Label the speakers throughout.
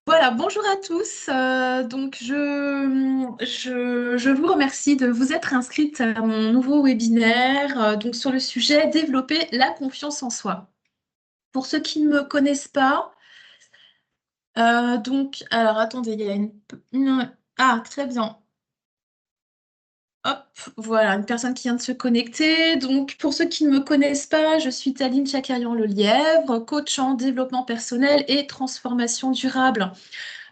Speaker 1: Voilà, bonjour à tous. Je vous remercie de vous être inscrite à mon nouveau webinaire donc sur le sujet développer la confiance en soi. Pour ceux qui ne me connaissent pas, alors attendez, il y a Ah, très bien. Hop, voilà, une personne qui vient de se connecter. Donc, pour ceux qui ne me connaissent pas, je suis Taline Chakarian-Lelièvre, coach en développement personnel et transformation durable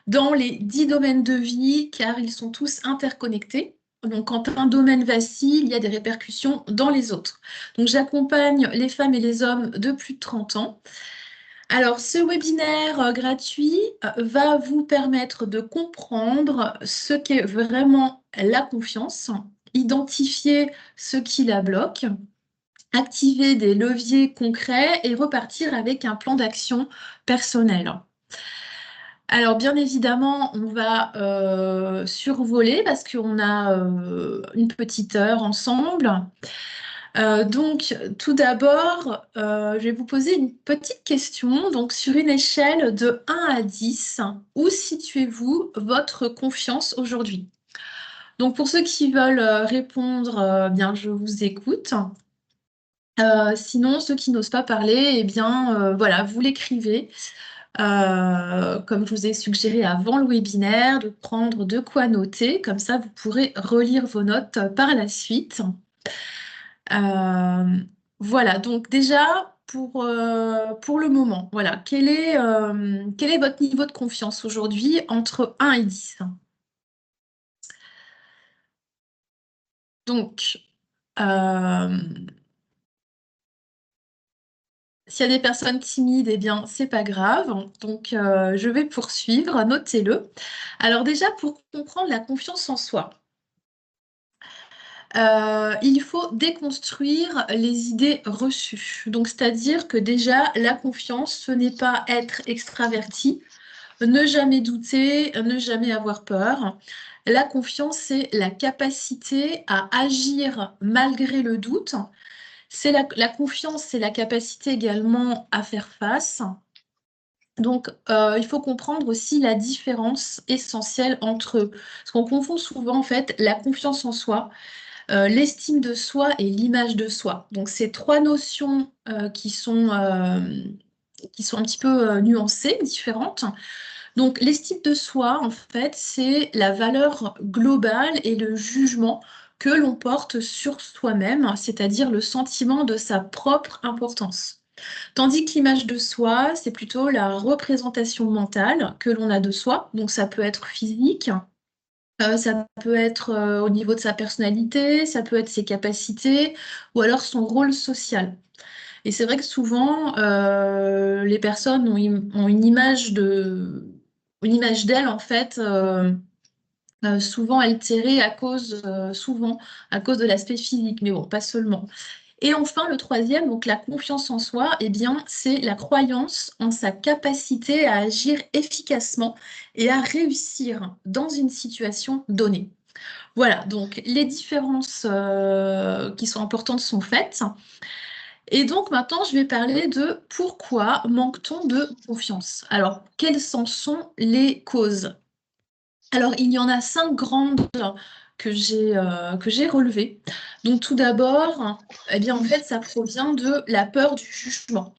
Speaker 1: dans les 10 domaines de vie, car ils sont tous interconnectés. Donc, quand un domaine vacille, il y a des répercussions dans les autres. Donc, j'accompagne les femmes et les hommes de plus de 30 ans. Alors, ce webinaire gratuit va vous permettre de comprendre ce qu'est vraiment la confiance, identifier ce qui la bloque, activer des leviers concrets et repartir avec un plan d'action personnel. Alors, bien évidemment, on va survoler parce qu'on a une petite heure ensemble. Donc, tout d'abord, je vais vous poser une petite question. Donc, sur une échelle de 1 à 10, où situez-vous votre confiance aujourd'hui? Donc, pour ceux qui veulent répondre, bien, je vous écoute. Sinon, ceux qui n'osent pas parler, eh bien, voilà, vous l'écrivez. Comme je vous ai suggéré avant le webinaire, de prendre de quoi noter, comme ça vous pourrez relire vos notes par la suite. Voilà, donc déjà pour le moment, voilà, quel est votre niveau de confiance aujourd'hui entre 1 et 10? Donc, euh, s'il y a des personnes timides, eh bien, c'est pas grave. Donc, je vais poursuivre, notez-le. Alors déjà, pour comprendre la confiance en soi, il faut déconstruire les idées reçues. Donc, c'est-à-dire que déjà, la confiance, ce n'est pas être extraverti, ne jamais douter, ne jamais avoir peur. La confiance, c'est la capacité à agir malgré le doute. C'est la confiance, c'est la capacité également à faire face. Donc, il faut comprendre aussi la différence essentielle entre eux. Parce qu'on confond souvent, en fait, la confiance en soi, l'estime de soi et l'image de soi. Donc, c'est trois notions qui sont un petit peu nuancées, différentes. Donc, l'estime de soi, en fait, c'est la valeur globale et le jugement que l'on porte sur soi-même, c'est-à-dire le sentiment de sa propre importance. Tandis que l'image de soi, c'est plutôt la représentation mentale que l'on a de soi. Donc, ça peut être physique, ça peut être au niveau de sa personnalité, ça peut être ses capacités ou alors son rôle social. Et c'est vrai que souvent, les personnes ont une image d'elles, en fait, souvent altérée souvent à cause de l'aspect physique, mais bon, pas seulement. Et enfin, le troisième, donc la confiance en soi, eh bien, c'est la croyance en sa capacité à agir efficacement et à réussir dans une situation donnée. Voilà, donc les différences qui sont importantes sont faites. Et donc maintenant, je vais parler de pourquoi manque-t-on de confiance? Alors, quelles en sont les causes? Alors, il y en a 5 grandes que j'ai relevées. Donc, tout d'abord, eh bien, en fait, ça provient de la peur du jugement.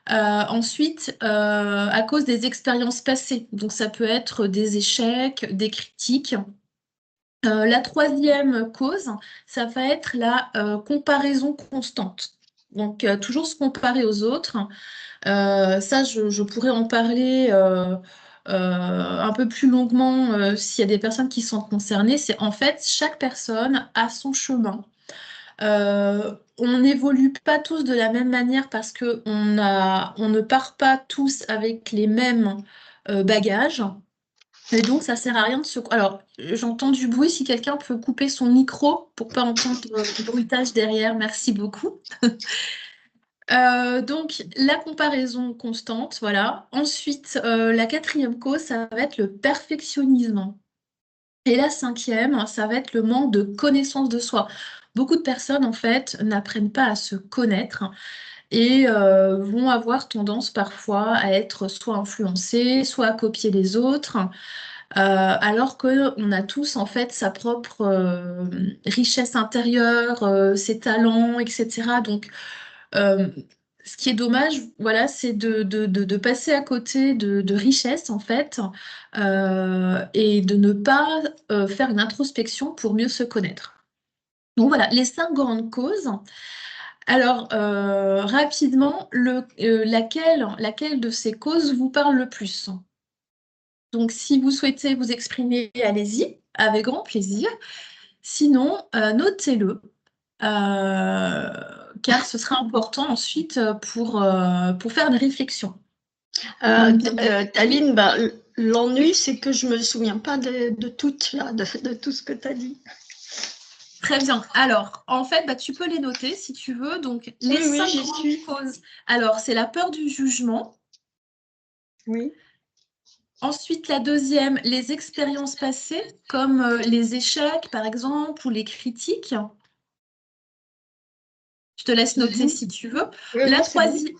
Speaker 1: Ensuite, à cause des expériences passées. Donc, ça peut être des échecs, des critiques. La troisième cause, ça va être la comparaison constante. Donc, toujours se comparer aux autres. Ça, je pourrais en parler un peu plus longuement s'il y a des personnes qui sont concernées. C'est en fait, chaque personne a son chemin. On n'évolue pas tous de la même manière parce on ne part pas tous avec les mêmes bagages. Et donc, ça sert à rien de se... Alors, j'entends du bruit. Si quelqu'un peut couper son micro pour pas entendre le bruitage derrière, merci beaucoup. Donc, la comparaison constante, voilà. Ensuite, la quatrième cause, ça va être le perfectionnisme. Et la cinquième, ça va être le manque de connaissance de soi. Beaucoup de personnes, en fait, n'apprennent pas à se connaître et vont avoir tendance parfois à être soit influencés, soit à copier les autres, alors qu'on a tous en fait sa propre richesse intérieure, ses talents, etc. Donc, euh, ce qui est dommage, voilà, c'est de passer à côté de richesses en fait, et de ne pas faire une introspection pour mieux se connaître. Donc voilà, les 5 grandes causes. Alors, rapidement, laquelle de ces causes vous parle le plus? Donc, si vous souhaitez vous exprimer, allez-y, avec grand plaisir. Sinon, notez-le, car ce sera important ensuite pour faire une réflexion. Donc,
Speaker 2: Taline, bah, l'ennui, c'est que je me souviens pas de tout, là, de tout ce que tu as dit.
Speaker 1: très bien. Alors, en fait, bah, tu peux les noter si tu veux. Donc, les
Speaker 2: Oui,
Speaker 1: 5 grandes causes. Alors, c'est la peur du jugement.
Speaker 2: Oui.
Speaker 1: Ensuite, la deuxième, les expériences passées, comme les échecs, par exemple, ou les critiques. Je te laisse noter si tu veux.
Speaker 2: Oui,
Speaker 1: La,
Speaker 2: oui, c'est bon.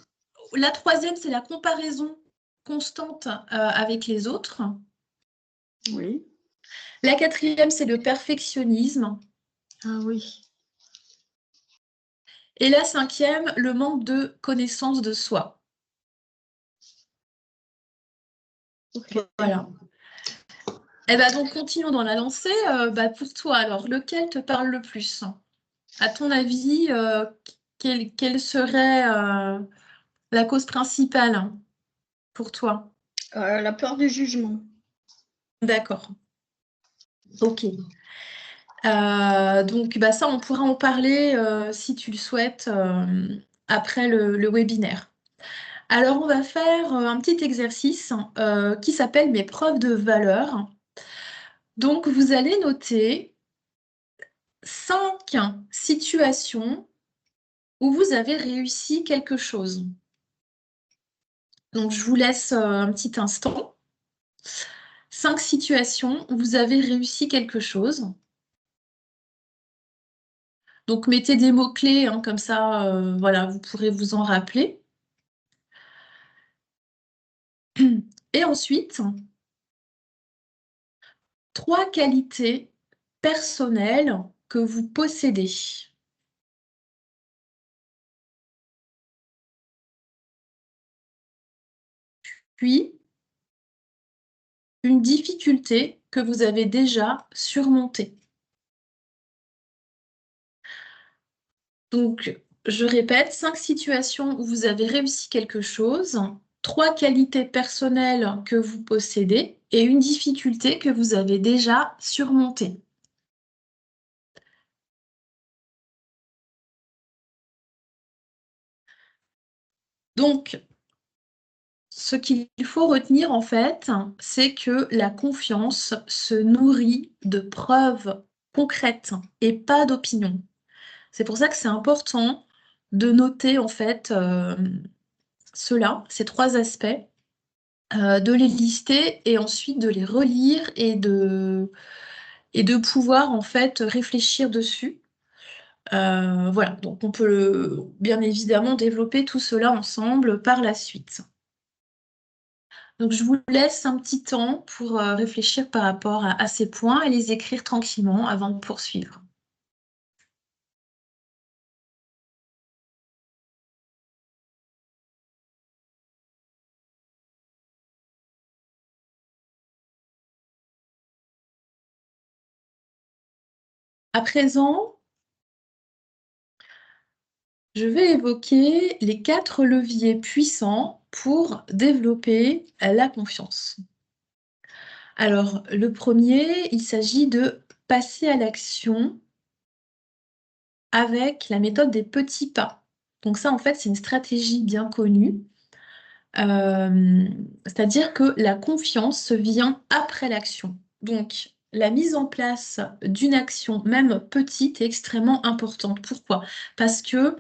Speaker 1: la troisième, c'est la comparaison constante avec les autres.
Speaker 2: Oui.
Speaker 1: La quatrième, c'est le perfectionnisme.
Speaker 2: Ah oui.
Speaker 1: Et la cinquième, le manque de connaissance de soi.
Speaker 2: Okay.
Speaker 1: Voilà. Et ben donc, continuons dans la lancée. Pour toi, alors, lequel te parle le plus? À ton avis, quelle serait la cause principale pour toi?
Speaker 2: La peur du jugement.
Speaker 1: D'accord. Ok. Donc, ça, on pourra en parler si tu le souhaites après le webinaire. Alors, on va faire un petit exercice qui s'appelle mes preuves de valeur. Donc, vous allez noter 5 situations où vous avez réussi quelque chose. Donc, je vous laisse un petit instant. 5 situations où vous avez réussi quelque chose. Donc, mettez des mots-clés, hein, comme ça, voilà, vous pourrez vous en rappeler. Et ensuite, 3 qualités personnelles que vous possédez. Puis, une difficulté que vous avez déjà surmontée. Donc, je répète, 5 situations où vous avez réussi quelque chose, 3 qualités personnelles que vous possédez et une difficulté que vous avez déjà surmontée. Donc, ce qu'il faut retenir en fait, c'est que la confiance se nourrit de preuves concrètes et pas d'opinions. C'est pour ça que c'est important de noter en fait ces 3 aspects, de les lister et ensuite de les relire et de pouvoir en fait réfléchir dessus. Voilà, donc on peut bien évidemment développer tout cela ensemble par la suite. Donc je vous laisse un petit temps pour réfléchir par rapport à ces points et les écrire tranquillement avant de poursuivre. À présent, je vais évoquer les 4 leviers puissants pour développer la confiance. Alors, le premier, il s'agit de passer à l'action avec la méthode des petits pas. Donc ça, en fait, c'est une stratégie bien connue. C'est-à-dire que la confiance vient après l'action. Donc, la mise en place d'une action, même petite, est extrêmement importante. Pourquoi? Parce que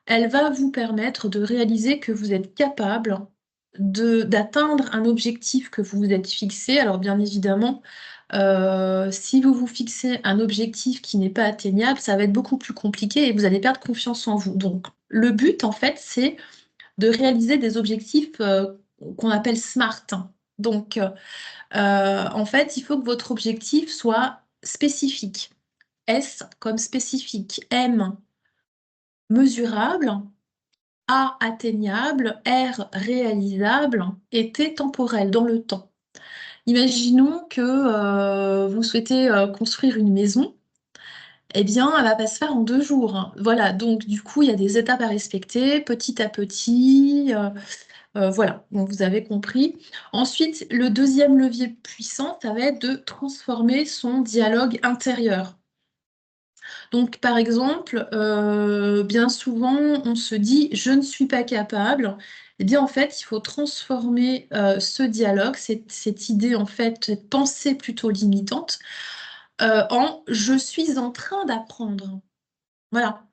Speaker 1: elle va vous permettre de réaliser que vous êtes capable d'atteindre un objectif que vous vous êtes fixé. Alors bien évidemment, si vous vous fixez un objectif qui n'est pas atteignable, ça va être beaucoup plus compliqué et vous allez perdre confiance en vous. Donc Le but, en fait, c'est de réaliser des objectifs qu'on appelle SMART. Donc, en fait, il faut que votre objectif soit spécifique. S comme spécifique, M mesurable, A atteignable, R réalisable et T temporel dans le temps. Imaginons que vous souhaitez construire une maison. Eh bien, elle va pas se faire en 2 jours, hein. Voilà, donc du coup, il y a des étapes à respecter, petit à petit. Voilà, donc vous avez compris. Ensuite, le deuxième levier puissant, ça va être de transformer son dialogue intérieur. Donc, par exemple, bien souvent, on se dit «je ne suis pas capable». Eh bien, en fait, il faut transformer ce dialogue, cette idée, en fait, cette pensée plutôt limitante, en «je suis en train d'apprendre». Voilà.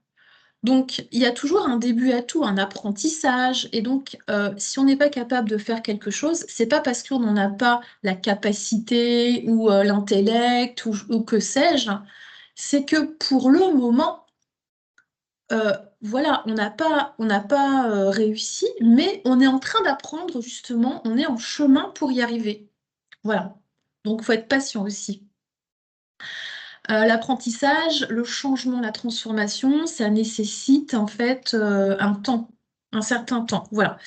Speaker 1: Donc, il y a toujours un début à tout, un apprentissage. Et donc, si on n'est pas capable de faire quelque chose, c'est pas parce qu'on n'en a pas la capacité ou l'intellect ou que sais-je, c'est que pour le moment, voilà, on n'a pas réussi, mais on est en train d'apprendre justement, on est en chemin pour y arriver. Voilà. Donc, il faut être patient aussi. L'apprentissage, le changement, la transformation, ça nécessite en fait un temps, un certain temps. Voilà.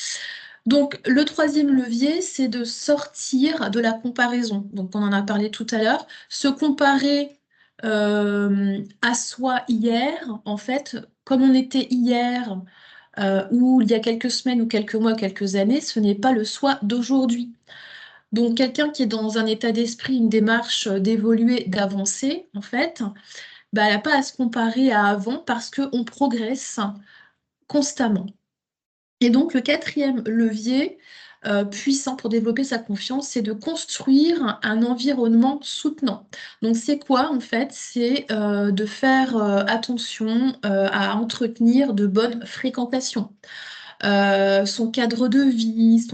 Speaker 1: Donc, le troisième levier, c'est de sortir de la comparaison. Donc, on en a parlé tout à l'heure. Se comparer à soi hier, en fait, comme on était hier, ou il y a quelques semaines, ou quelques mois, quelques années, ce n'est pas le soi d'aujourd'hui. Donc, quelqu'un qui est dans un état d'esprit, une démarche d'évoluer, d'avancer, en fait, bah, elle n'a pas à se comparer à avant parce qu'on progresse constamment. Et donc, le quatrième levier puissant pour développer sa confiance, c'est de construire un environnement soutenant. Donc, c'est quoi en fait? C'est de faire attention à entretenir de bonnes fréquentations. Son cadre de vie,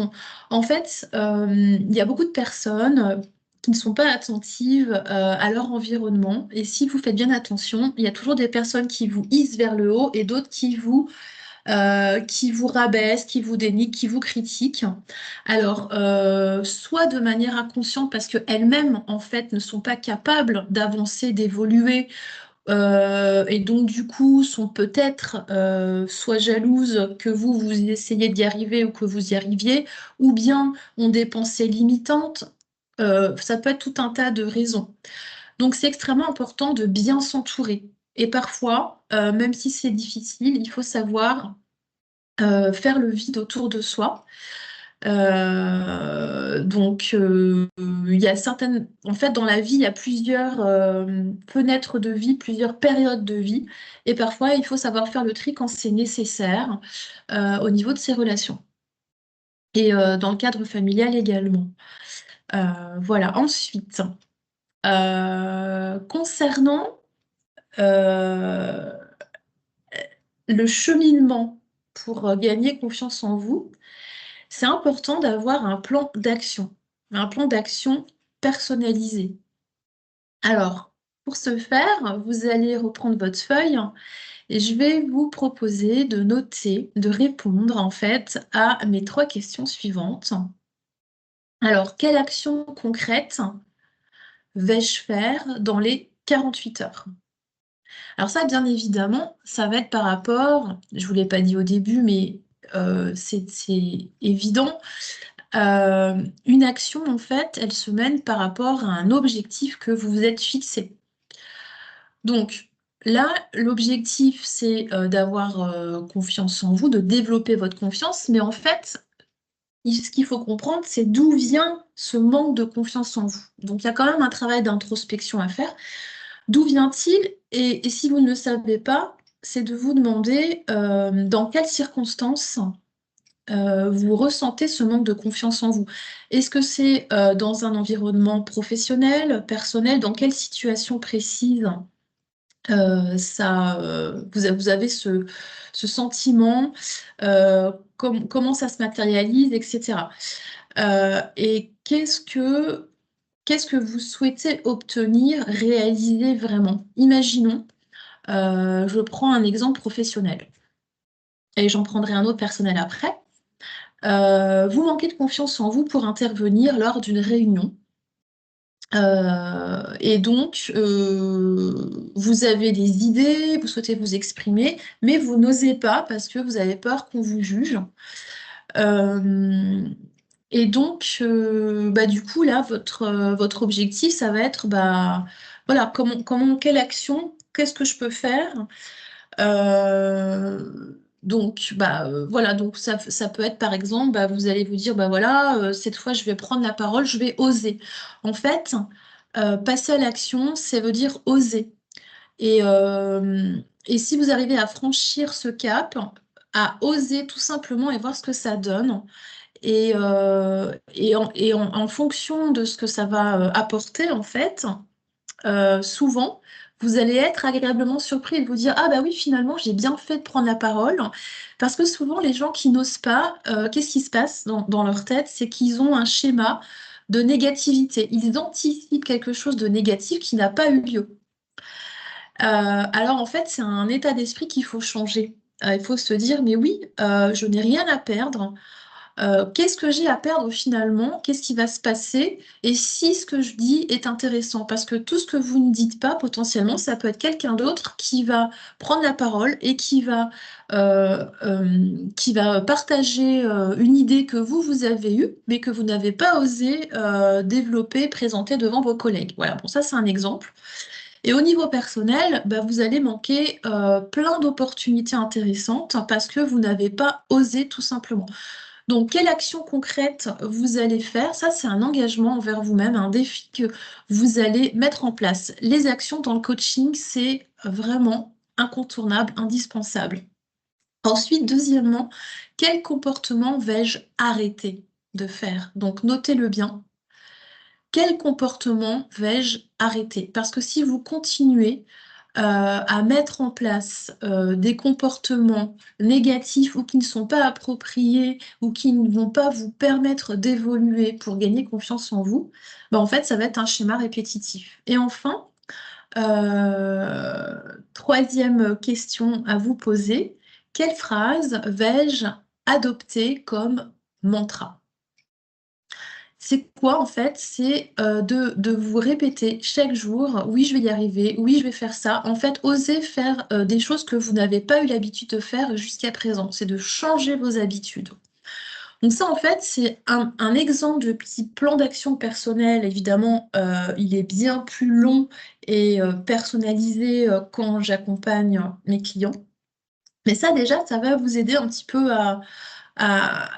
Speaker 1: En fait, il y a beaucoup de personnes qui ne sont pas attentives à leur environnement. Et si vous faites bien attention, il y a toujours des personnes qui vous hissent vers le haut et d'autres qui vous rabaissent, qui vous dénigrent, qui vous critiquent. Alors, soit de manière inconsciente parce qu'elles-mêmes, en fait, ne sont pas capables d'avancer, d'évoluer, et donc, du coup, sont peut-être soit jalouses que vous essayez d'y arriver ou que vous y arriviez, ou bien ont des pensées limitantes. Ça peut être tout un tas de raisons. Donc, c'est extrêmement important de bien s'entourer. Et parfois, même si c'est difficile, il faut savoir faire le vide autour de soi. Donc, il y a certaines... En fait, dans la vie, il y a plusieurs fenêtres de vie, plusieurs périodes de vie. Et parfois, il faut savoir faire le tri quand c'est nécessaire au niveau de ses relations. Et dans le cadre familial également. Voilà. Ensuite, concernant le cheminement pour gagner confiance en vous, c'est important d'avoir un plan d'action personnalisé. Alors, pour ce faire, vous allez reprendre votre feuille et je vais vous proposer de noter, de répondre en fait à mes 3 questions suivantes. Alors, quelle action concrète vais-je faire dans les 48 heures? Alors ça, bien évidemment, ça va être par rapport, je ne vous l'ai pas dit au début, mais c'est évident. Une action, en fait, elle se mène par rapport à un objectif que vous vous êtes fixé. Donc là, l'objectif, c'est d'avoir confiance en vous, de développer votre confiance, mais en fait, ce qu'il faut comprendre, c'est d'où vient ce manque de confiance en vous. Donc il y a quand même un travail d'introspection à faire. D'où vient-il? Et si vous ne le savez pas, c'est de vous demander dans quelles circonstances vous ressentez ce manque de confiance en vous. Est-ce que c'est dans un environnement professionnel, personnel? Dans quelle situation précise vous avez ce sentiment? Comment ça se matérialise, etc. Et qu'est-ce que vous souhaitez obtenir, réaliser vraiment? Imaginons, je prends un exemple professionnel. et j'en prendrai un autre personnel après. Vous manquez de confiance en vous pour intervenir lors d'une réunion. Et donc, vous avez des idées, vous souhaitez vous exprimer, mais vous n'osez pas parce que vous avez peur qu'on vous juge. Euh, et donc, bah, du coup, là, votre objectif, ça va être, bah, voilà, quelle action, qu'est-ce que je peux faire? Donc, bah, voilà, donc ça peut être par exemple, bah, vous allez vous dire, bah voilà, cette fois je vais prendre la parole, je vais oser. En fait, passer à l'action, ça veut dire oser. Et, euh, et si vous arrivez à franchir ce cap, à oser tout simplement et voir ce que ça donne, en fonction de ce que ça va apporter, en fait, souvent, vous allez être agréablement surpris et de vous dire, ah bah oui, finalement, j'ai bien fait de prendre la parole. Parce que souvent, les gens qui n'osent pas, qu'est-ce qui se passe dans leur tête? C'est qu'ils ont un schéma de négativité. Ils anticipent quelque chose de négatif qui n'a pas eu lieu. Alors en fait, c'est un état d'esprit qu'il faut changer. Il faut se dire, mais oui, je n'ai rien à perdre. Qu'est-ce que j'ai à perdre finalement? Qu'est-ce qui va se passer? Et si ce que je dis est intéressant? Parce que tout ce que vous ne dites pas, potentiellement, ça peut être quelqu'un d'autre qui va prendre la parole et qui va partager une idée que vous avez eue, mais que vous n'avez pas osé développer, présenter devant vos collègues. Voilà, bon, ça c'est un exemple. Et au niveau personnel, bah, vous allez manquer plein d'opportunités intéressantes parce que vous n'avez pas osé tout simplement. Donc, quelle action concrète vous allez faire? Ça, c'est un engagement envers vous-même, un défi que vous allez mettre en place. Les actions dans le coaching, c'est vraiment incontournable, indispensable. Ensuite, deuxièmement, quel comportement vais-je arrêter de faire? Donc, notez-le bien. Quel comportement vais-je arrêter? Parce que si vous continuez à mettre en place des comportements négatifs ou qui ne sont pas appropriés ou qui ne vont pas vous permettre d'évoluer pour gagner confiance en vous, bah, en fait, ça va être un schéma répétitif. Et enfin, euh, troisième question à vous poser, quelle phrase vais-je adopter comme mantra? C'est quoi en fait? C'est de vous répéter chaque jour, oui, je vais y arriver, oui, je vais faire ça. En fait, osez faire des choses que vous n'avez pas eu l'habitude de faire jusqu'à présent. C'est de changer vos habitudes. Donc ça, en fait, c'est un exemple de petit plan d'action personnel. Évidemment, il est bien plus long et personnalisé quand j'accompagne mes clients. Mais ça, déjà, ça va vous aider un petit peu à, à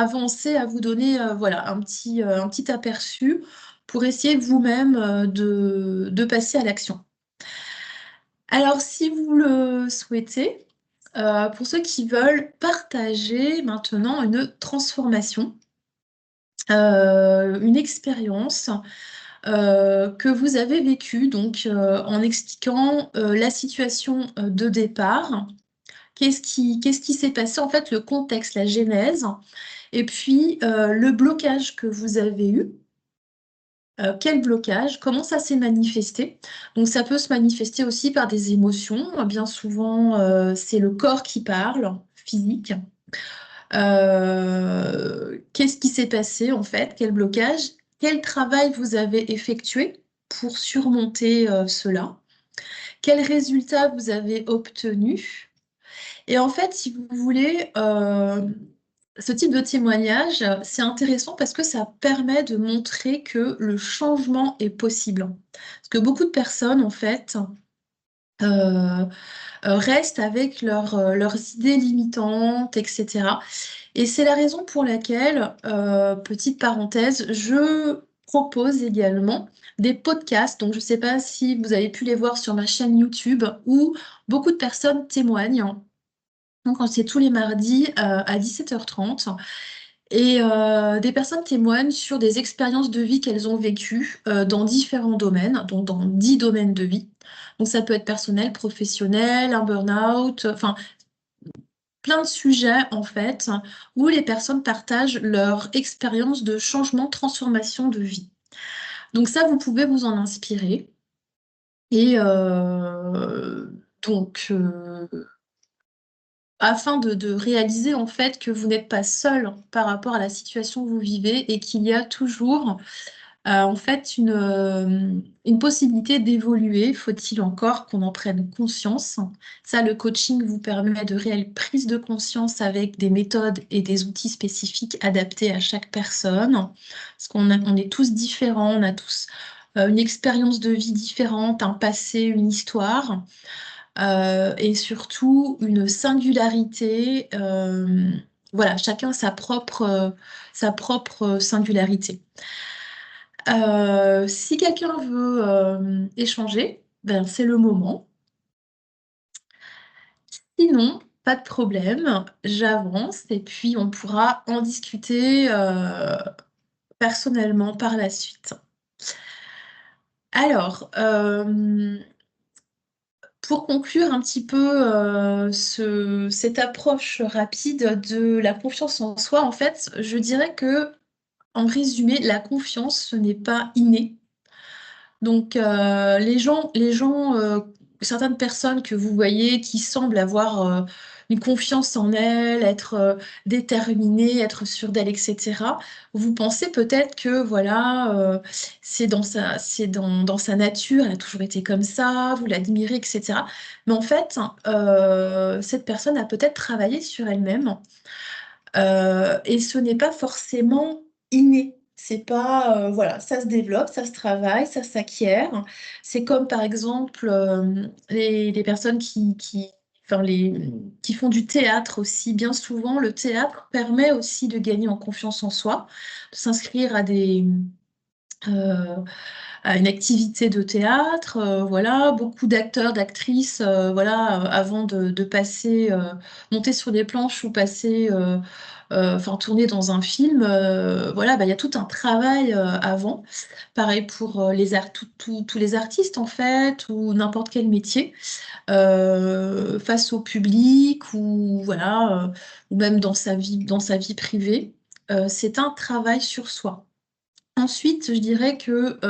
Speaker 1: avancer, à vous donner voilà, un petit aperçu pour essayer vous-même de passer à l'action. Alors, si vous le souhaitez, pour ceux qui veulent partager maintenant une transformation, une expérience que vous avez vécue, donc en expliquant la situation de départ, qu'est-ce qui s'est passé, en fait, le contexte, la genèse, et puis le blocage que vous avez eu, quel blocage, comment ça s'est manifesté. Donc ça peut se manifester aussi par des émotions. Bien souvent, c'est le corps qui parle, physique. Qu'est-ce qui s'est passé en fait? Quel blocage? Quel travail vous avez effectué pour surmonter cela? Quels résultats vous avez obtenus? Et en fait, si vous voulez, ce type de témoignage, c'est intéressant parce que ça permet de montrer que le changement est possible. Parce que beaucoup de personnes, en fait, euh, restent avec leurs idées limitantes, etc. Et c'est la raison pour laquelle, petite parenthèse, je propose également des podcasts. Donc, je ne sais pas si vous avez pu les voir sur ma chaîne YouTube où beaucoup de personnes témoignent. Donc, c'est tous les mardis à 17h30. Et des personnes témoignent sur des expériences de vie qu'elles ont vécues dans différents domaines, donc dans 10 domaines de vie. Donc, ça peut être personnel, professionnel, un burn-out, enfin, plein de sujets, en fait, où les personnes partagent leur expérience de changement, de transformation de vie. Donc, ça, vous pouvez vous en inspirer. Et donc, afin de réaliser en fait que vous n'êtes pas seul par rapport à la situation que vous vivez et qu'il y a toujours en fait une possibilité d'évoluer. Faut-il encore qu'on en prenne conscience? Ça, le coaching vous permet de réelle prise de conscience avec des méthodes et des outils spécifiques adaptés à chaque personne. Parce on est tous différents, on a tous une expérience de vie différente, un passé, une histoire et surtout une singularité. Voilà, chacun sa propre singularité. Si quelqu'un veut échanger, ben, c'est le moment. Sinon, pas de problème, j'avance et puis on pourra en discuter personnellement par la suite. Alors, pour conclure un petit peu cette approche rapide de la confiance en soi, en fait, je dirais que, en résumé, la confiance, ce n'est pas inné. Donc, certaines personnes que vous voyez qui semblent avoir une confiance en elles, être déterminées, être sûres d'elles, etc. Vous pensez peut-être que voilà, dans sa nature, elle a toujours été comme ça, vous l'admirez, etc. Mais en fait, cette personne a peut-être travaillé sur elle-même et ce n'est pas forcément inné. C'est pas, voilà, ça se développe, ça se travaille, ça s'acquiert. C'est comme par exemple les personnes enfin, qui font du théâtre aussi. Bien souvent, le théâtre permet aussi de gagner en confiance en soi, de s'inscrire euh, à une activité de théâtre. Voilà, beaucoup d'acteurs, d'actrices, voilà, avant de passer, monter sur des planches ou passer, enfin tourner dans un film, voilà, bah, il y a tout un travail avant. Pareil pour tous les artistes en fait, ou n'importe quel métier, face au public ou voilà, ou même dans sa vie privée. C'est un travail sur soi. Ensuite, je dirais que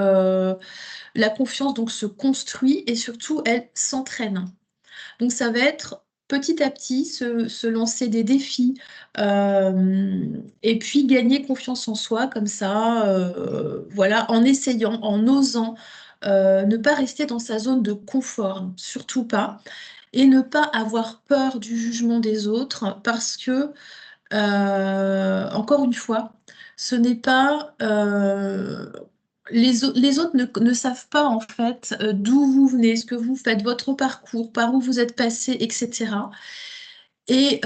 Speaker 1: la confiance donc se construit et surtout elle s'entraîne. Donc ça va être petit à petit se lancer des défis et puis gagner confiance en soi comme ça, voilà, en essayant, en osant, ne pas rester dans sa zone de confort, surtout pas, et ne pas avoir peur du jugement des autres parce que encore une fois, ce n'est pas les autres ne savent pas en fait d'où vous venez, ce que vous faites, votre parcours, par où vous êtes passé, etc. Et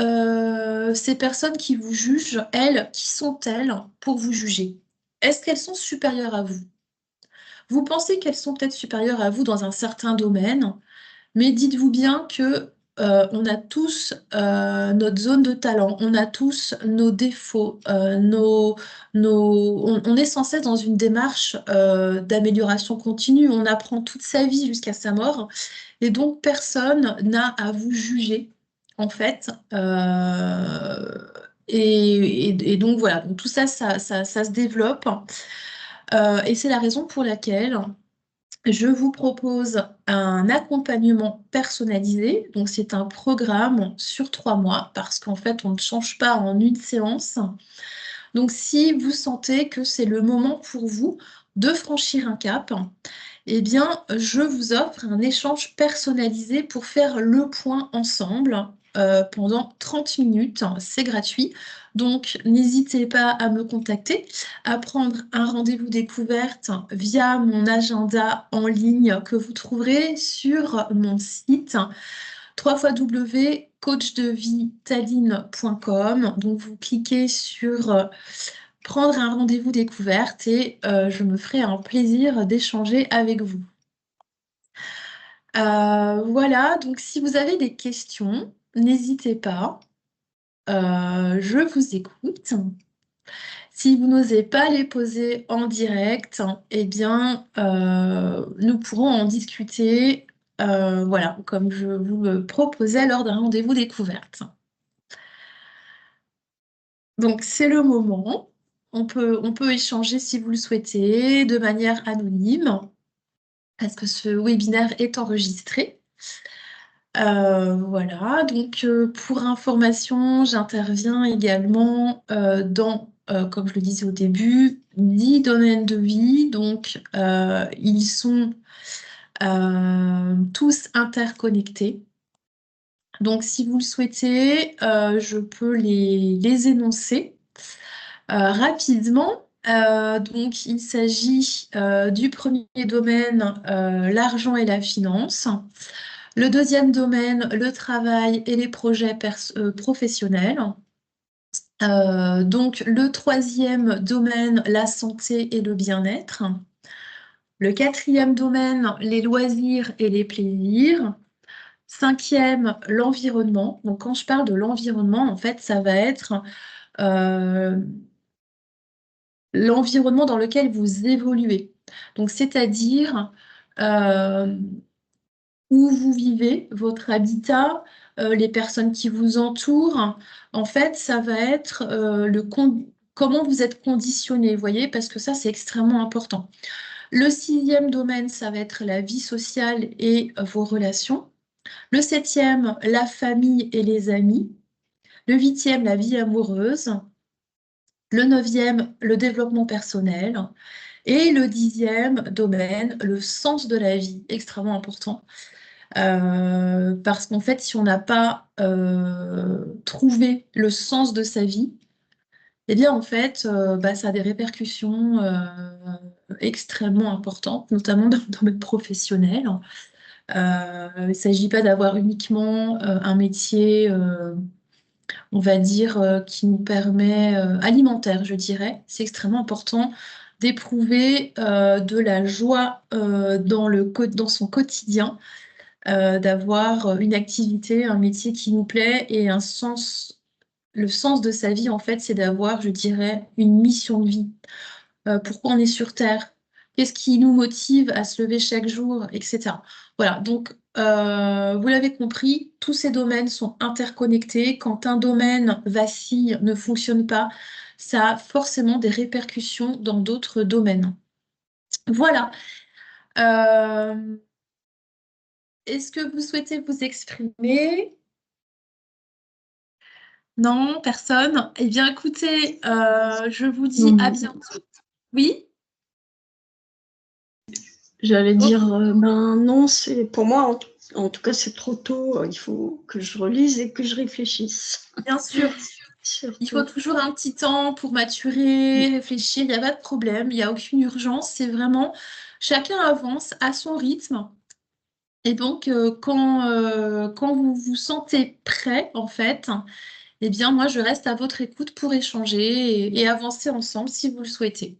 Speaker 1: ces personnes qui vous jugent, elles, qui sont-elles pour vous juger? Est-ce qu'elles sont supérieures à vous? Vous pensez qu'elles sont peut-être supérieures à vous dans un certain domaine, mais dites-vous bien que on a tous notre zone de talent, on a tous nos défauts, on est sans cesse dans une démarche d'amélioration continue. On apprend toute sa vie jusqu'à sa mort, et donc personne n'a à vous juger, en fait. Et donc voilà, donc tout ça, ça se développe. Et c'est la raison pour laquelle je vous propose un accompagnement personnalisé. Donc, c'est un programme sur 3 mois parce qu'en fait, on ne change pas en une séance. Donc, si vous sentez que c'est le moment pour vous de franchir un cap, eh bien, je vous offre un échange personnalisé pour faire le point ensemble pendant 30 minutes. C'est gratuit. Donc, n'hésitez pas à me contacter, à prendre un rendez-vous découverte via mon agenda en ligne que vous trouverez sur mon site www.coachdevitaline.com. Donc, vous cliquez sur prendre un rendez-vous découverte et je me ferai un plaisir d'échanger avec vous. Voilà, donc si vous avez des questions, n'hésitez pas. Je vous écoute. Si vous n'osez pas les poser en direct, eh bien, nous pourrons en discuter, voilà, comme je vous le proposais lors d'un rendez-vous découverte. Donc, c'est le moment. On peut échanger si vous le souhaitez de manière anonyme, parce que ce webinaire est enregistré. Voilà, donc pour information, j'interviens également dans, comme je le disais au début, 10 domaines de vie. Donc, ils sont tous interconnectés. Donc, si vous le souhaitez, je peux les énoncer rapidement. Donc, il s'agit du premier domaine, l'argent et la finance. Le deuxième domaine, le travail et les projets professionnels. Donc, le troisième domaine, la santé et le bien-être. Le quatrième domaine, les loisirs et les plaisirs. Cinquième, l'environnement. Donc, quand je parle de l'environnement, en fait, ça va être euh, l'environnement dans lequel vous évoluez. Donc, c'est-à-dire euh, où vous vivez, votre habitat, les personnes qui vous entourent. En fait, ça va être comment vous êtes conditionné, vous voyez, parce que ça, c'est extrêmement important. Le sixième domaine, ça va être la vie sociale et vos relations. Le septième, la famille et les amis. Le huitième, la vie amoureuse. Le neuvième, le développement personnel. Et le dixième domaine, le sens de la vie, extrêmement important. Parce qu'en fait, si on n'a pas trouvé le sens de sa vie, eh bien, en fait, bah, ça a des répercussions extrêmement importantes, notamment dans le domaine professionnel. Il ne s'agit pas d'avoir uniquement un métier, on va dire, qui nous permet, alimentaire, je dirais. C'est extrêmement important d'éprouver de la joie dans son quotidien, d'avoir une activité, un métier qui nous plaît et un sens. Le sens de sa vie, en fait, c'est d'avoir, je dirais, une mission de vie. Pourquoi on est sur Terre? Qu'est-ce qui nous motive à se lever chaque jour, etc. Voilà, donc vous l'avez compris, tous ces domaines sont interconnectés. Quand un domaine vacille, ne fonctionne pas, ça a forcément des répercussions dans d'autres domaines. Voilà. Euh, Est-ce que vous souhaitez vous exprimer? Non, personne. Eh bien, écoutez, je vous dis à
Speaker 2: Non,
Speaker 1: bientôt. Oui?
Speaker 2: j'allais
Speaker 1: Ok,
Speaker 2: dire, ben non, c'est pour moi, en tout cas, c'est trop tôt. Il faut que je relise et que je réfléchisse,
Speaker 1: bien sûr. Il faut
Speaker 2: surtout.
Speaker 1: toujours un petit temps pour maturer, réfléchir, il n'y a pas de problème, il n'y a aucune urgence, c'est vraiment chacun avance à son rythme. Et donc, quand vous vous sentez prêt, en fait, eh bien, moi, je reste à votre écoute pour échanger et avancer ensemble si vous le souhaitez.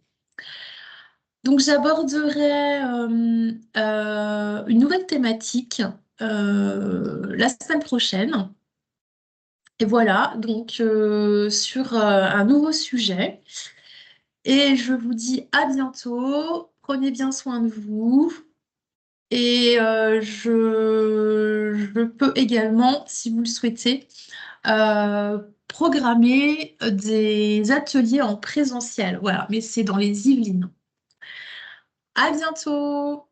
Speaker 1: Donc, j'aborderai une nouvelle thématique la semaine prochaine. Et voilà, donc sur un nouveau sujet. Et je vous dis à bientôt. Prenez bien soin de vous. Et je peux également, si vous le souhaitez, programmer des ateliers en présentiel. Voilà, mais c'est dans les Yvelines. À bientôt!